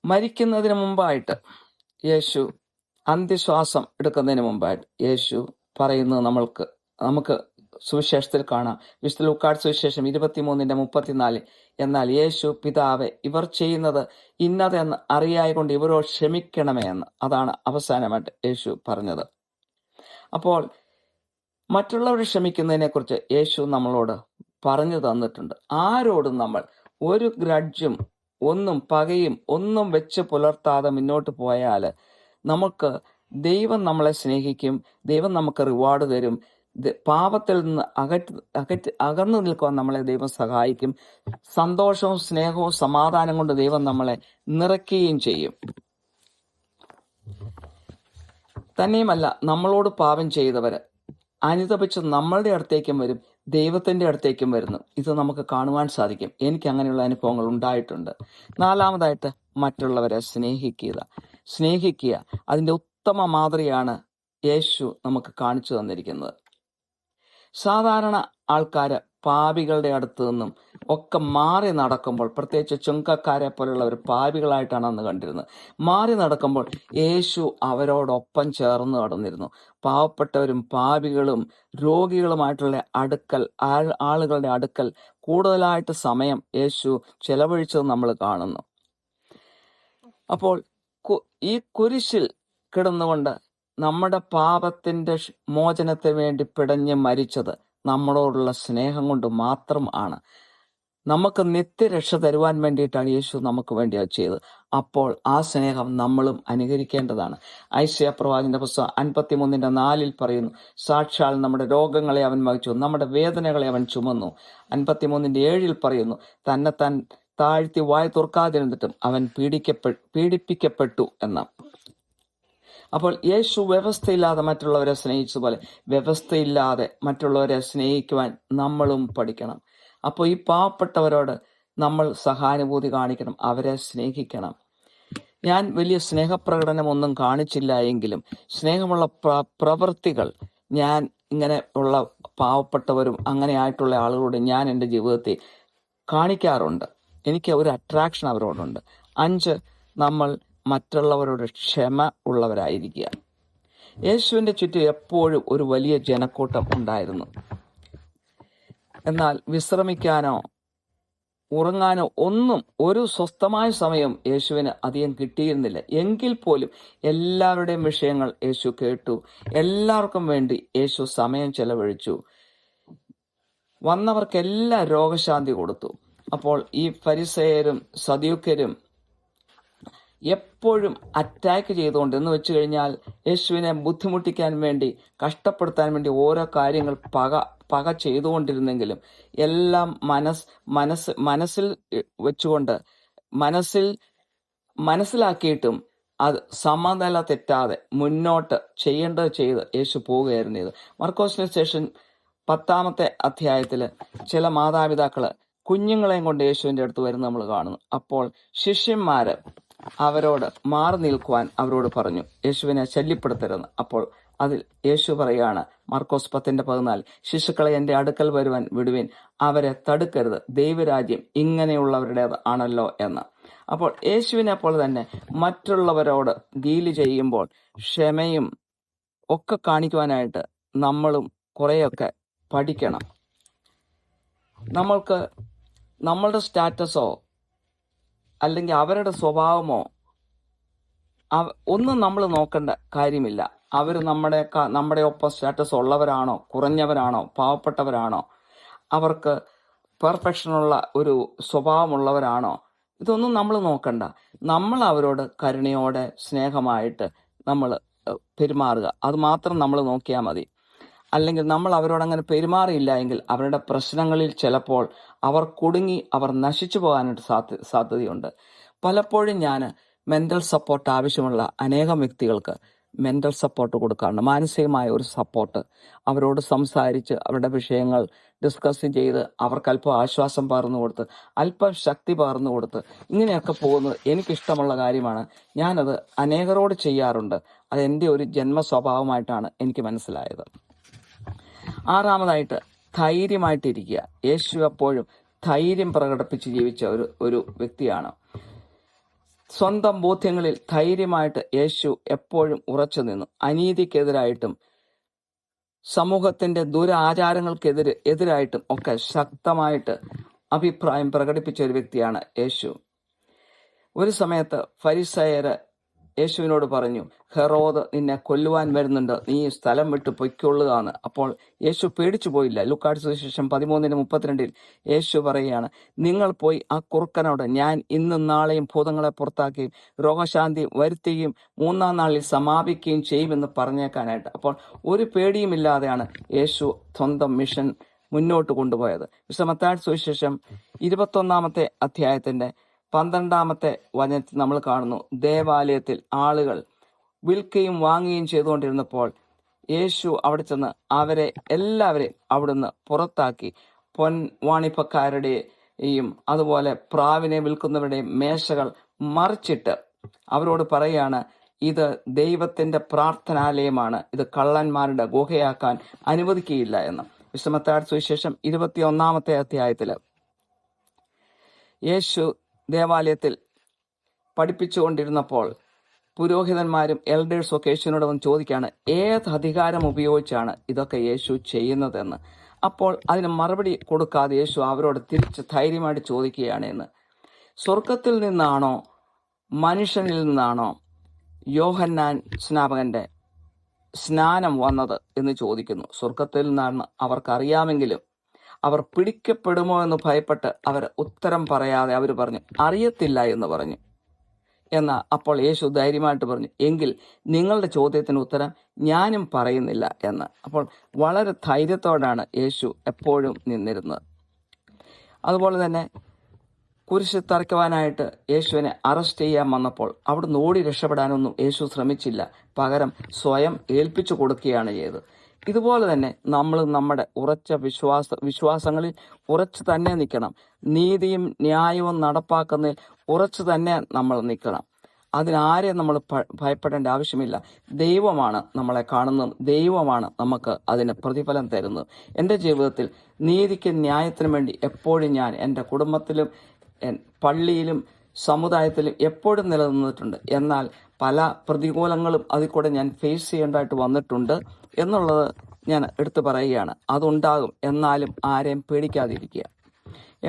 മരിക്കുന്നതിന് മുമ്പായിട്ട് യേശു, അന്ത്യശ്വാസം എടുക്കുന്നതിന് മുമ്പായിട്ട് യേശു പറയുന്നത് നമുക്ക് സുവിശേഷത്തിൽ കാണാം. വിശുദ്ധ ലൂക്കായുടെ സുവിശേഷം 23:34 എന്നാൽ യേശു പിതാവേ, ഇവർ ചെയ്യുന്നത് ഇന്നതെന്ന് അറിയായിക്കൊണ്ട് ഇവരോട് ക്ഷമിക്കണമേ എന്ന്. അതാണ് അവസാനമായിട്ട് യേശു പറഞ്ഞത്. അപ്പോൾ മറ്റുള്ളവർ ക്ഷമിക്കുന്നതിനെ കുറിച്ച് യേശു നമ്മളോട് പറഞ്ഞു തന്നിട്ടുണ്ട്. ആരോടും നമ്മൾ ഒരു ഗ്രഡ്ജും പകയും ഒന്നും വെച്ച് പുലർത്താതെ മുന്നോട്ട് പോയാൽ നമുക്ക് ദൈവം നമ്മളെ സ്നേഹിക്കും, ദൈവം നമുക്ക് റിവാർഡ് തരും. പാപത്തിൽ നിന്ന് അകന്നു നിൽക്കുവാൻ നമ്മളെ ദൈവം സഹായിക്കും. സന്തോഷവും സ്നേഹവും സമാധാനം കൊണ്ട് ദൈവം നമ്മളെ നിറയ്ക്കുകയും ചെയ്യും. തന്നെയുമല്ല, നമ്മളോട് പാപം ചെയ്തവര് അനുതപിച്ച് നമ്മളുടെ അടുത്തേക്കും വരും. ദൈവത്തിൻ്റെ അടുത്തേക്കും വരുന്നു. ഇത് നമുക്ക് കാണുവാൻ സാധിക്കും. എനിക്ക് അങ്ങനെയുള്ള അനുഭവങ്ങൾ ഉണ്ടായിട്ടുണ്ട്. നാലാമതായിട്ട് മറ്റുള്ളവരെ സ്നേഹിക്കുക. അതിൻ്റെ ഉത്തമ മാതൃകയാണ് യേശു നമുക്ക് കാണിച്ചു തന്നിരിക്കുന്നത്. സാധാരണ ആൾക്കാർ പാപികളുടെ അടുത്ത് നിന്നും ഒക്കെ മാറി നടക്കുമ്പോൾ, പ്രത്യേകിച്ച് ചുങ്കക്കാരെ പോലുള്ളവർ പാപികളായിട്ടാണ് അന്ന് കണ്ടിരുന്നത്. മാറി നടക്കുമ്പോൾ യേശു അവരോടൊപ്പം ചേർന്ന് നടന്നിരുന്നു. പാവപ്പെട്ടവരും പാപികളും രോഗികളുമായിട്ടുള്ള ആളുകളുടെ അടുക്കൽ കൂടുതലായിട്ട് സമയം യേശു ചെലവഴിച്ചത് നമ്മൾ കാണുന്നു. അപ്പോൾ ഈ കുരിശിൽ കിടന്നുകൊണ്ട് നമ്മുടെ പാപത്തിന്റെ മോചനത്തിന് വേണ്ടി പിടഞ്ഞ് മരിച്ചത് നമ്മളോടുള്ള സ്നേഹം കൊണ്ട് മാത്രം ആണ്. നമുക്ക് നിത്യരക്ഷ തരുവാൻ വേണ്ടിയിട്ടാണ് യേശു നമുക്ക് വേണ്ടി അത് ചെയ്തത്. അപ്പോൾ ആ സ്നേഹം നമ്മളും അനുകരിക്കേണ്ടതാണ്. ഐശയ്യാ പ്രവാചകന്റെ പുസ്തകം 53:4 പറയുന്നു, സാക്ഷാൽ നമ്മുടെ രോഗങ്ങളെ അവൻ വഹിച്ചു, നമ്മുടെ വേദനകളെ അവൻ ചുമന്നു. 53:7 പറയുന്നു, തന്നെത്താൻ താഴ്ത്തി വായ തുറക്കാതിരുന്നിട്ടും അവൻ പീഡിപ്പിക്കപ്പെട്ടു എന്ന്. അപ്പോൾ യേശു വ്യവസ്ഥയില്ലാതെ മറ്റുള്ളവരെ സ്നേഹിച്ചതുപോലെ വ്യവസ്ഥയില്ലാതെ മറ്റുള്ളവരെ സ്നേഹിക്കുവാൻ നമ്മളും പഠിക്കണം. അപ്പോൾ ഈ പാവപ്പെട്ടവരോട് നമ്മൾ സഹാനുഭൂതി കാണിക്കണം, അവരെ സ്നേഹിക്കണം. ഞാൻ വലിയ സ്നേഹപ്രകടനമൊന്നും കാണിച്ചില്ല എങ്കിലും സ്നേഹമുള്ള പ്രവൃത്തികൾ ഞാൻ ഇങ്ങനെ ഉള്ള പാവപ്പെട്ടവരും അങ്ങനെ ആയിട്ടുള്ള ആളുകളോട് ഞാൻ എൻ്റെ ജീവിതത്തിൽ കാണിക്കാറുണ്ട്. എനിക്ക് ഒരു അട്രാക്ഷൻ അവരോടുണ്ട്. 5, നമ്മൾ മറ്റുള്ളവരോട് ക്ഷമ ഉള്ളവരായിരിക്കുക. യേശുവിൻ്റെ ചുറ്റും എപ്പോഴും ഒരു വലിയ ജനക്കൂട്ടം ഉണ്ടായിരുന്നു. എന്നാൽ വിശ്രമിക്കാനോ ഉറങ്ങാനോ ഒന്നും ഒരു സ്വസ്ഥമായ സമയം യേശുവിന് അധികം കിട്ടിയിരുന്നില്ല. എങ്കിൽ പോലും എല്ലാവരുടെയും വിഷയങ്ങൾ യേശു കേട്ടു. എല്ലാവർക്കും വേണ്ടി യേശു സമയം ചെലവഴിച്ചു. വന്നവർക്കെല്ലാം രോഗശാന്തി കൊടുത്തു. അപ്പോൾ ഈ ഫരിസേയരും സദൂക്യരും എപ്പോഴും അറ്റാക്ക് ചെയ്തുകൊണ്ട്, എന്ന് വെച്ച് കഴിഞ്ഞാൽ യേശുവിനെ ബുദ്ധിമുട്ടിക്കാൻ വേണ്ടി, കഷ്ടപ്പെടുത്താൻ വേണ്ടി ഓരോ കാര്യങ്ങൾ പക ചെയ്തുകൊണ്ടിരുന്നെങ്കിലും എല്ലാം മനസ്സിൽ വെച്ചുകൊണ്ട് മനസ്സിലാക്കിയിട്ടും അത് സമനില തെറ്റാതെ മുന്നോട്ട് ചെയ്യേണ്ടത് ചെയ്ത് യേശു പോവുകയായിരുന്നു ചെയ്ത്. മർക്കോസിന് ശേഷം 10-ാമത്തെ അധ്യായത്തിൽ ചില മാതാപിതാക്കള് കുഞ്ഞുങ്ങളെയും കൊണ്ട് യേശുവിൻ്റെ അടുത്ത് വരുന്നത് നമ്മൾ കാണുന്നു. അപ്പോൾ ശിഷ്യന്മാര് അവരോട് മാറി നിൽക്കുവാൻ അവരോട് പറഞ്ഞു, യേശുവിനെ ശല്യപ്പെടുത്തരുതെന്ന്. അപ്പോൾ അതിൽ യേശു പറയാണ്, മർക്കോസ് 10:14, ശിശുക്കളെ എൻ്റെ അടുക്കൽ വരുവാൻ വിടുവിൻ, അവരെ തടുക്കരുത്, ദൈവരാജ്യം ഇങ്ങനെയുള്ളവരുടേത് ആണല്ലോ എന്ന്. അപ്പോൾ യേശുവിനെ പോലെ തന്നെ മറ്റുള്ളവരോട് ഡീല് ചെയ്യുമ്പോൾ ക്ഷമയും ഒക്കെ കാണിക്കുവാനായിട്ട് നമ്മളും കുറേയൊക്കെ പഠിക്കണം. നമ്മൾക്ക് നമ്മളുടെ സ്റ്റാറ്റസോ അല്ലെങ്കിൽ അവരുടെ സ്വഭാവമോ ഒന്നും നമ്മൾ നോക്കേണ്ട കാര്യമില്ല. അവർ നമ്മുടെ ഒപ്പം സ്റ്റാറ്റസ് ഉള്ളവരാണോ, കുറഞ്ഞവരാണോ, പാവപ്പെട്ടവരാണോ, അവർക്ക് പെർഫെക്ഷനുള്ള ഒരു സ്വഭാവമുള്ളവരാണോ, ഇതൊന്നും നമ്മൾ നോക്കണ്ട. നമ്മൾ അവരോട് കരുണയോടെ സ്നേഹമായിട്ട് നമ്മൾ പെരുമാറുക, അത് മാത്രം നമ്മൾ നോക്കിയാൽ മതി. അല്ലെങ്കിൽ നമ്മൾ അവരോട് അങ്ങനെ പെരുമാറിയില്ല എങ്കിൽ അവരുടെ പ്രശ്നങ്ങളിൽ ചിലപ്പോൾ അവർ കുടുങ്ങി അവർ നശിച്ചു പോകാനായിട്ട് സാധ്യതയുണ്ട്. പലപ്പോഴും ഞാൻ മെൻ്റൽ സപ്പോർട്ട് ആവശ്യമുള്ള അനേകം വ്യക്തികൾക്ക് മെൻ്റൽ സപ്പോർട്ട് കൊടുക്കാറുണ്ട്. മാനസികമായ ഒരു സപ്പോർട്ട്, അവരോട് സംസാരിച്ച് അവരുടെ വിഷയങ്ങൾ ഡിസ്കസ് ചെയ്ത് അവർക്ക് അല്പം ആശ്വാസം പകർന്നു കൊടുത്ത്, അല്പം ശക്തി പകർന്നു കൊടുത്ത്, ഇങ്ങനെയൊക്കെ പോകുന്നത് എനിക്കിഷ്ടമുള്ള കാര്യമാണ്. ഞാനത് അനേകരോട് ചെയ്യാറുണ്ട്. അത് എൻ്റെ ഒരു ജന്മ സ്വഭാവമായിട്ടാണ് എനിക്ക് മനസ്സിലായത്. 6-ാമതായിട്ട് ധൈര്യമായിട്ടിരിക്കുക. യേശു എപ്പോഴും ധൈര്യം പ്രകടിപ്പിച്ച് ജീവിച്ച ഒരു വ്യക്തിയാണ്. സ്വന്തം ബോധ്യങ്ങളിൽ ധൈര്യമായിട്ട് യേശു എപ്പോഴും ഉറച്ചു നിന്നു. അനീതിക്കെതിരായിട്ടും സമൂഹത്തിന്റെ എതിരായിട്ടും ഒക്കെ ശക്തമായിട്ട് അഭിപ്രായം പ്രകടിപ്പിച്ച ഒരു വ്യക്തിയാണ് യേശു. ഒരു സമയത്ത് ഫരിസയര് യേശുവിനോട് പറഞ്ഞു, ഹെറോദ് നിന്നെ കൊല്ലുവാൻ വരുന്നുണ്ട്, നീ സ്ഥലം വിട്ട് പൊയ്ക്കൊള്ളുക എന്ന്. അപ്പോൾ യേശു പേടിച്ചു പോയില്ല. ലൂക്കായുടെ സുവിശേഷം 13:32 യേശു പറയുകയാണ്, നിങ്ങൾ പോയി ആ കുറുക്കനോട് ഞാൻ ഇന്നും നാളെയും ഭൂതങ്ങളെ പുറത്താക്കുകയും രോഗശാന്തി വരുത്തുകയും 3-ാം നാളിൽ സമാപിക്കുകയും ചെയ്യുമെന്ന് പറഞ്ഞേക്കാനായിട്ട്. അപ്പോൾ ഒരു പേടിയുമില്ലാതെയാണ് യേശു സ്വന്തം മിഷൻ മുന്നോട്ട് കൊണ്ടുപോയത്. മത്തായിയുടെ സുവിശേഷം 21-ാമത്തെ അധ്യായത്തിന്റെ 12-ാമത്തെ വചനത്തിൽ നമ്മൾ കാണുന്നു, ദേവാലയത്തിൽ ആളുകൾ വിൽക്കുകയും വാങ്ങുകയും ചെയ്തുകൊണ്ടിരുന്നപ്പോൾ യേശു അവിടെ ചെന്ന് അവരെ എല്ലാവരെയും അവിടുന്ന് പുറത്താക്കി പൊൻവാണിപ്പക്കാരുടെയും അതുപോലെ പ്രാവിനെ വിൽക്കുന്നവരുടെയും മേശകൾ മറിച്ചിട്ട് അവരോട് പറയാണ്, ഇത് ദൈവത്തിന്റെ പ്രാർത്ഥനാലയമാണ്, ഇത് കള്ളന്മാരുടെ ഗുഹയാക്കാൻ അനുവദിക്കുകയില്ല എന്ന്. വിശുദ്ധ മത്തായിയുടെ സുവിശേഷം 21-ാമത്തെ അധ്യായത്തില് യേശു ദേവാലയത്തിൽ പഠിപ്പിച്ചുകൊണ്ടിരുന്നപ്പോൾ പുരോഹിതന്മാരും എൽഡേഴ്സും ഒക്കെ യേശുവിനോട് വന്ന് ചോദിക്കുകയാണ്, ഏത് അധികാരം ഉപയോഗിച്ചാണ് ഇതൊക്കെ യേശു ചെയ്യുന്നതെന്ന്. അപ്പോൾ അതിന് മറുപടി കൊടുക്കാതെ യേശു അവരോട് തിരിച്ച് ധൈര്യമായിട്ട് ചോദിക്കുകയാണ് എന്ന്, സ്വർഗത്തിൽ നിന്നാണോ മനുഷ്യനിൽ നിന്നാണോ യോഹന്നാൻ സ്നാപകന്റെ സ്നാനം വന്നത് എന്ന് ചോദിക്കുന്നു. സ്വർഗത്തിൽ നിന്നാണ് അവർക്കറിയാമെങ്കിലും അവർ പിടിക്കപ്പെടുമോ എന്ന് ഭയപ്പെട്ട് അവർ ഉത്തരം പറയാതെ അവർ പറഞ്ഞു, അറിയത്തില്ല എന്ന് പറഞ്ഞു. എന്നാൽ അപ്പോൾ യേശു ധൈര്യമായിട്ട് പറഞ്ഞു, എങ്കിൽ നിങ്ങളുടെ ചോദ്യത്തിന് ഉത്തരം ഞാനും പറയുന്നില്ല എന്ന്. അപ്പോൾ വളരെ ധൈര്യത്തോടാണ് യേശു എപ്പോഴും നിന്നിരുന്നത്. അതുപോലെ തന്നെ കുരിശ് തറയ്ക്കുവാനായിട്ട് യേശുവിനെ അറസ്റ്റ് ചെയ്യാൻ വന്നപ്പോൾ അവിടുന്ന് ഓടി രക്ഷപ്പെടാനൊന്നും യേശു ശ്രമിച്ചില്ല. പകരം സ്വയം ഏൽപ്പിച്ചു കൊടുക്കുകയാണ് ചെയ്തത്. ഇതുപോലെ തന്നെ നമ്മൾ നമ്മുടെ ഉറച്ച വിശ്വാസങ്ങളിൽ ഉറച്ചു തന്നെ നിൽക്കണം. നീതിയും ന്യായവും നടപ്പാക്കുന്നതിൽ ഉറച്ചു തന്നെ നമ്മൾ നിൽക്കണം. അതിനാരെയും നമ്മൾ ഭയപ്പെടേണ്ട ആവശ്യമില്ല. ദൈവമാണ് നമ്മളെ കാണുന്നതും ദൈവമാണ് നമുക്ക് അതിന് പ്രതിഫലം തരുന്നത്. എൻ്റെ ജീവിതത്തിൽ നീതിക്കും ന്യായത്തിനും വേണ്ടി എപ്പോഴും ഞാൻ എൻ്റെ കുടുംബത്തിലും പള്ളിയിലും സമുദായത്തിലും എപ്പോഴും നിലനിന്നിട്ടുണ്ട്. എന്നാൽ പല പ്രതികൂലങ്ങളും അതിൽ കൂടെ ഞാൻ ഫേസ് ചെയ്യേണ്ടതായിട്ട് വന്നിട്ടുണ്ട് എന്നുള്ളത് ഞാൻ എടുത്തു പറയുകയാണ്. അതുണ്ടാകും, എന്നാലും ആരെയും പേടിക്കാതിരിക്കുക.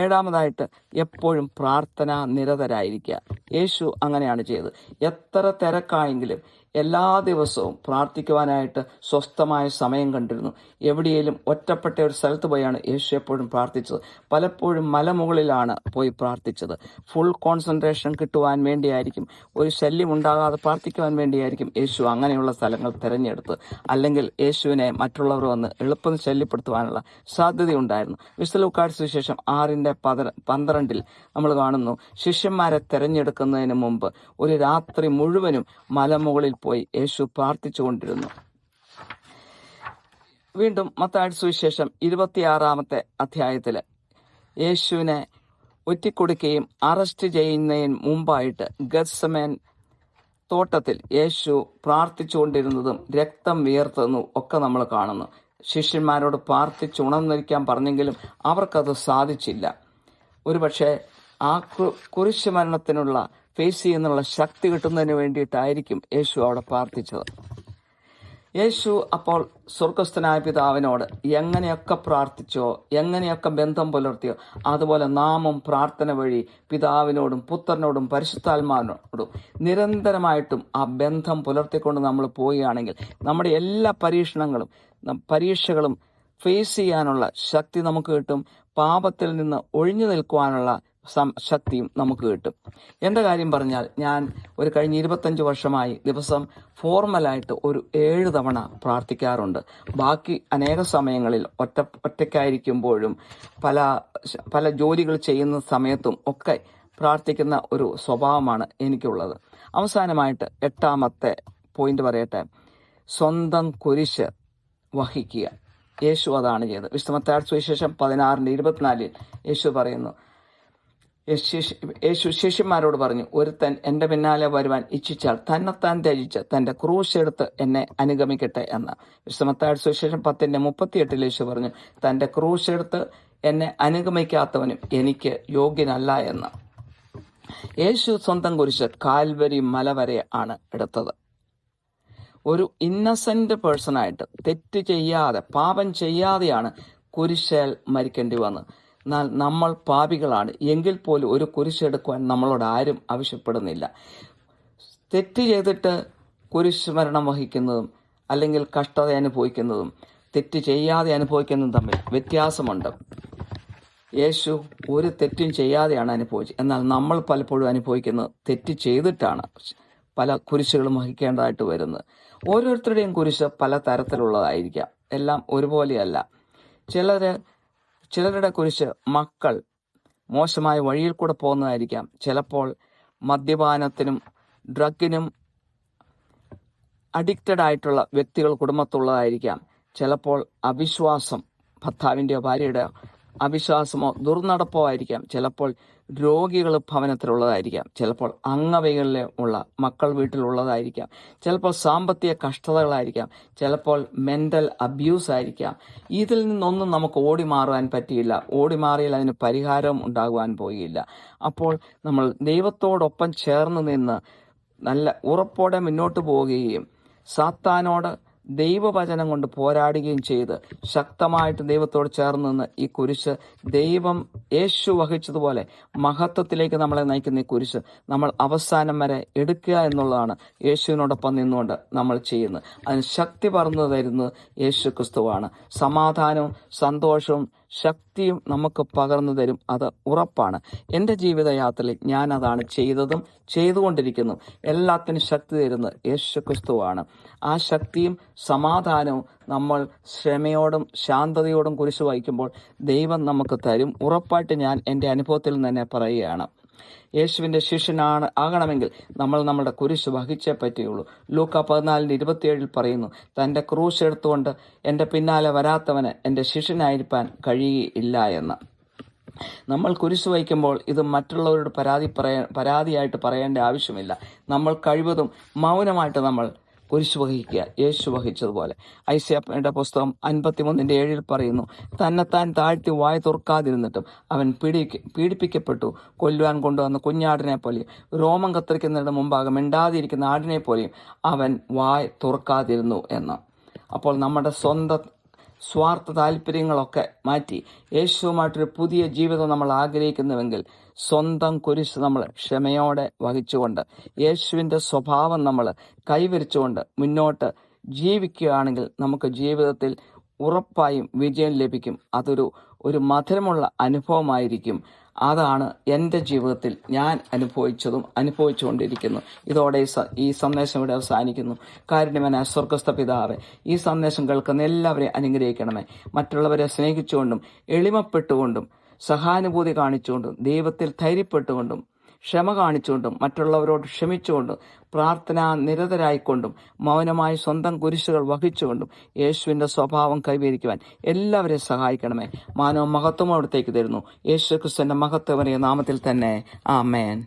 ഏഴാമതായിട്ട് എപ്പോഴും പ്രാർത്ഥന നിരതരായിരിക്കുക. യേശു അങ്ങനെയാണ് ചെയ്തത്. എത്ര തിരക്കായെങ്കിലും എല്ലാ ദിവസവും പ്രാർത്ഥിക്കുവാനായിട്ട് സ്വസ്ഥമായ സമയം കണ്ടിരുന്നു. എവിടെയെങ്കിലും ഒറ്റപ്പെട്ട ഒരു സ്ഥലത്ത് പോയാണ് യേശു എപ്പോഴും പ്രാർത്ഥിച്ചത്. പലപ്പോഴും മലമുകളിലാണ് പോയി പ്രാർത്ഥിച്ചത്. ഫുൾ കോൺസെൻട്രേഷൻ കിട്ടുവാൻ വേണ്ടിയായിരിക്കും, ഒരു ശല്യം ഉണ്ടാകാതെ പ്രാർത്ഥിക്കുവാൻ വേണ്ടിയായിരിക്കും യേശു അങ്ങനെയുള്ള സ്ഥലങ്ങൾ തിരഞ്ഞെടുത്തത്. അല്ലെങ്കിൽ യേശുവിനെ മറ്റുള്ളവർ വന്ന് എളുപ്പം ശല്യപ്പെടുത്തുവാനുള്ള സാധ്യതയുണ്ടായിരുന്നു. വിശുദ്ധ ലൂക്കായുടെ സുവിശേഷം 6:12 നമ്മൾ കാണുന്നു, ശിഷ്യന്മാരെ തിരഞ്ഞെടുക്കുന്നതിന് മുമ്പ് ഒരു രാത്രി മുഴുവനും മലമുകളിൽ പോയി യേശു പ്രാർത്ഥിച്ചുകൊണ്ടിരുന്നു. വീണ്ടും മത്തായിയുടെ സുവിശേഷം 26-ാമത്തെ അധ്യായത്തില് യേശുവിനെ ഒറ്റിക്കൊടുക്കുകയും അറസ്റ്റ് ചെയ്യുന്നതിന് മുമ്പായിട്ട് ഗത്സമേൻ തോട്ടത്തിൽ യേശു പ്രാർത്ഥിച്ചുകൊണ്ടിരുന്നതും രക്തം വിയർത്തതും ഒക്കെ നമ്മൾ കാണുന്നു. ശിഷ്യന്മാരോട് പ്രാർത്ഥിച്ചുണർന്നിരിക്കാൻ പറഞ്ഞെങ്കിലും അവർക്കത് സാധിച്ചില്ല. ഒരുപക്ഷെ ആ കുരിശ് മരണത്തിനുള്ള ഫേസ് ചെയ്യുന്നുള്ള ശക്തി കിട്ടുന്നതിന് വേണ്ടിയിട്ടായിരിക്കും യേശു അവിടെ പ്രാർത്ഥിച്ചത്. യേശു അപ്പോൾ സ്വർഗസ്ഥനായ പിതാവിനോട് എങ്ങനെയൊക്കെ പ്രാർത്ഥിച്ചോ, എങ്ങനെയൊക്കെ ബന്ധം പുലർത്തിയോ, അതുപോലെ നാമും പ്രാർത്ഥന വഴി പിതാവിനോടും പുത്രനോടും പരിശുദ്ധാത്മാവിനോടും നിരന്തരമായിട്ടും ആ ബന്ധം പുലർത്തിക്കൊണ്ട് നമ്മൾ പോവുകയാണെങ്കിൽ നമ്മുടെ എല്ലാ പരീക്ഷകളും ഫേസ് ചെയ്യാനുള്ള ശക്തി നമുക്ക് കിട്ടും. പാപത്തിൽ നിന്ന് ഒഴിഞ്ഞു നിൽക്കുവാനുള്ള ശക്തിയും നമുക്ക് കിട്ടും. എൻ്റെ കാര്യം പറഞ്ഞാൽ ഞാൻ ഒരു കഴിഞ്ഞ 25 വർഷമായി ദിവസം ഫോർമലായിട്ട് ഒരു 7 തവണ പ്രാർത്ഥിക്കാറുണ്ട്. ബാക്കി അനേക സമയങ്ങളിൽ ഒറ്റയ്ക്കായിരിക്കുമ്പോഴും പല ജോലികൾ ചെയ്യുന്ന സമയത്തും ഒക്കെ പ്രാർത്ഥിക്കുന്ന ഒരു സ്വഭാവമാണ് എനിക്കുള്ളത്. അവസാനമായിട്ട് 8-ാമത്തെ പോയിന്റ് പറയട്ടെ, സ്വന്തം കുരിശ് വഹിക്കുക. യേശു അതാണ് ചെയ്തത്. വിശുദ്ധ മത്തായിയുടെ സുവിശേഷം 16:24 യേശു പറയുന്നു, യേശു ശിഷ്യന്മാരോട് പറഞ്ഞു, ഒരുത്തൻ എൻ്റെ പിന്നാലെ വരുവാൻ ഇച്ഛിച്ചാൽ തന്നെത്താൻ ത്യജിച്ച് തൻ്റെ ക്രൂശ് എടുത്ത് എന്നെ അനുഗമിക്കട്ടെ എന്ന്. വിശുദ്ധ മത്തായിയുടെ സുവിശേഷം 10:38 യേശു പറഞ്ഞു, തൻ്റെ ക്രൂശ് എടുത്ത് എന്നെ അനുഗമിക്കാത്തവനും എനിക്ക് യോഗ്യനല്ല എന്ന്. യേശു സ്വന്തം കുരിശ് കാൽവരി മല വരെ ആണ് എടുത്തത്. ഒരു ഇന്നസെന്റ് പേഴ്സണായിട്ട് തെറ്റ് ചെയ്യാതെ പാപം ചെയ്യാതെയാണ് കുരിശേൽ മരിക്കേണ്ടി വന്നത്. എന്നാൽ നമ്മൾ പാപികളാണ് എങ്കിൽ പോലും ഒരു കുരിശെടുക്കുവാൻ നമ്മളോട് ആരും ആവശ്യപ്പെടുന്നില്ല. തെറ്റ് ചെയ്തിട്ട് കുരിശ് മരണം വഹിക്കുന്നതും അല്ലെങ്കിൽ കഷ്ടത അനുഭവിക്കുന്നതും തെറ്റ് ചെയ്യാതെ അനുഭവിക്കുന്നതും തമ്മിൽ വ്യത്യാസമുണ്ട്. യേശു ഒരു തെറ്റും ചെയ്യാതെയാണ് അനുഭവിച്ചത്. എന്നാൽ നമ്മൾ പലപ്പോഴും അനുഭവിക്കുന്നത് തെറ്റ് ചെയ്തിട്ടാണ് പല കുരിശുകളും വഹിക്കേണ്ടതായിട്ട് വരുന്നത്. ഓരോരുത്തരുടെയും കുരിശ് പല തരത്തിലുള്ളതായിരിക്കാം, എല്ലാം ഒരുപോലെയല്ല. ചിലരുടെ കുരിശ് മക്കൾ മോശമായ വഴിയിൽ കൂടെ പോകുന്നതായിരിക്കാം. ചിലപ്പോൾ മദ്യപാനത്തിനും ഡ്രഗിനും അഡിക്റ്റഡ് ആയിട്ടുള്ള വ്യക്തികൾ കുടുംബത്തുള്ളതായിരിക്കാം. ചിലപ്പോൾ അവിശ്വാസം, ഭർത്താവിൻ്റെയോ ഭാര്യയുടെയോ അവിശ്വാസമോ ദുർനടപ്പോ ആയിരിക്കാം. ചിലപ്പോൾ രോഗികൾ ഭവനത്തിലുള്ളതായിരിക്കാം. ചിലപ്പോൾ അംഗവൈകല്യം ഉള്ള മക്കൾ വീട്ടിലുള്ളതായിരിക്കാം. ചിലപ്പോൾ സാമ്പത്തിക കഷ്ടതകളായിരിക്കാം. ചിലപ്പോൾ മെൻ്റൽ അബ്യൂസ് ആയിരിക്കാം. ഇതിൽ നിന്നൊന്നും നമുക്ക് ഓടി മാറാൻ പറ്റിയില്ല. ഓടി മാറിയാൽ അതിന് പരിഹാരം ഉണ്ടാകുവാൻ പോയില്ല. അപ്പോൾ നമ്മൾ ദൈവത്തോടൊപ്പം ചേർന്ന് നിന്ന് നല്ല ഉറപ്പോടെ മുന്നോട്ട് പോവുകയും സാത്താനോട് ദൈവവചനം കൊണ്ട് പോരാടുകയും ചെയ്ത് ശക്തമായിട്ട് ദൈവത്തോട് ചേർന്ന് നിന്ന് ഈ കുരിശ് ദൈവം യേശു വഹിച്ചതുപോലെ മഹത്വത്തിലേക്ക് നമ്മളെ നയിക്കുന്ന ഈ കുരിശ് നമ്മൾ അവസാനം വരെ എടുക്കുക എന്നുള്ളതാണ് യേശുവിനോടൊപ്പം നിന്നുകൊണ്ട് നമ്മൾ ചെയ്യുന്നത്. അതിന് ശക്തി പകർന്നു തരുന്നത് യേശു ക്രിസ്തുവാണ്. സമാധാനവും സന്തോഷവും ശക്തിയും നമുക്ക് പകർന്നു തരും. അത് ഉറപ്പാണ്. എൻ്റെ ജീവിതയാത്രയിൽ ഞാൻ അതാണ് ചെയ്തതും ചെയ്തുകൊണ്ടിരിക്കുന്നു. എല്ലാത്തിനും ശക്തി തരുന്നത് യേശു ക്രിസ്തുവാണ്. ആ ശക്തിയും സമാധാനവും നമ്മൾ ക്ഷമയോടും ശാന്തതയോടും കുരിശ് വഹിക്കുമ്പോൾ ദൈവം നമുക്ക് തരും. ഉറപ്പായിട്ട് ഞാൻ എൻ്റെ അനുഭവത്തിൽ നിന്ന് തന്നെ പറയുകയാണ്. യേശുവിൻ്റെ ശിഷ്യനാണ് ആകണമെങ്കിൽ നമ്മൾ നമ്മുടെ കുരിശ് വഹിച്ചേ പറ്റുകയുള്ളൂ. ലൂക്ക 14:27 പറയുന്നു, തൻ്റെ ക്രൂശ് എടുത്തുകൊണ്ട് എൻ്റെ പിന്നാലെ വരാത്തവന് എൻ്റെ ശിഷ്യനായിരിക്കാൻ കഴിയുകയില്ല എന്ന്. നമ്മൾ കുരിശ് വഹിക്കുമ്പോൾ ഇത് മറ്റുള്ളവരോട് പരാതിയായിട്ട് പറയേണ്ട ആവശ്യമില്ല. നമ്മൾ കഴിവതും മൗനമായിട്ട് നമ്മൾ കുരിശ് വഹിക്കുക, യേശു വഹിച്ചതുപോലെ. ഐസയ്യായുടെ പുസ്തകം 53:7 പറയുന്നു, തന്നെത്താൻ താഴ്ത്തി വായ തുറക്കാതിരുന്നിട്ടും അവൻ പീഡിപ്പിക്കപ്പെട്ടു, കൊല്ലുവാൻ കൊണ്ടുവന്ന കുഞ്ഞാടിനെ പോലെയും രോമം കത്തിരിക്കുന്നതിന് മുമ്പാകെ മിണ്ടാതിരിക്കുന്ന ആടിനെ പോലെയും അവൻ വായ തുറക്കാതിരുന്നു എന്ന്. അപ്പോൾ നമ്മുടെ സ്വന്തം സ്വാർത്ഥ താല്പര്യങ്ങളൊക്കെ മാറ്റി യേശുവുമായിട്ടൊരു പുതിയ ജീവിതം നമ്മൾ ആഗ്രഹിക്കുന്നുവെങ്കിൽ സ്വന്തം കുരിശ് നമ്മൾ ക്ഷമയോടെ വഹിച്ചുകൊണ്ട് യേശുവിൻ്റെ സ്വഭാവം നമ്മൾ കൈവരിച്ചുകൊണ്ട് മുന്നോട്ട് ജീവിക്കുകയാണെങ്കിൽ നമുക്ക് ജീവിതത്തിൽ ഉറപ്പായും വിജയം ലഭിക്കും. അതൊരു മധുരമുള്ള അനുഭവമായിരിക്കും. അതാണ് എൻ്റെ ജീവിതത്തിൽ ഞാൻ അനുഭവിച്ചതും അനുഭവിച്ചുകൊണ്ടിരിക്കുന്നു. ഇതോടെ ഈ സന്ദേശം ഇവിടെ അവസാനിക്കുന്നു. കാരുണ്യവാനായ സ്വർഗ്ഗസ്ഥ പിതാവേ, ഈ സന്ദേശം കേൾക്കുന്ന എല്ലാവരെയും അനുഗ്രഹിക്കണമേ. മറ്റുള്ളവരെ സ്നേഹിച്ചുകൊണ്ടും എളിമപ്പെട്ടുകൊണ്ടും സഹാനുഭൂതി കാണിച്ചുകൊണ്ടും ദൈവത്തിൽ ധൈര്യപ്പെട്ടുകൊണ്ടും ക്ഷമ കാണിച്ചുകൊണ്ടും മറ്റുള്ളവരോട് ക്ഷമിച്ചുകൊണ്ടും പ്രാർത്ഥനാ നിരതരായിക്കൊണ്ടും മൗനമായി സ്വന്തം കുരിശുകൾ വഹിച്ചുകൊണ്ടും യേശുവിൻ്റെ സ്വഭാവം കൈവരിക്കുവാൻ എല്ലാവരെയും സഹായിക്കണമേ. മാനവ മഹത്വം അവിടത്തേക്ക് തരുന്നു. യേശു ക്രിസ്തുവിൻ്റെ മഹത്വമേറിയ നാമത്തിൽ തന്നെ. ആമേൻ.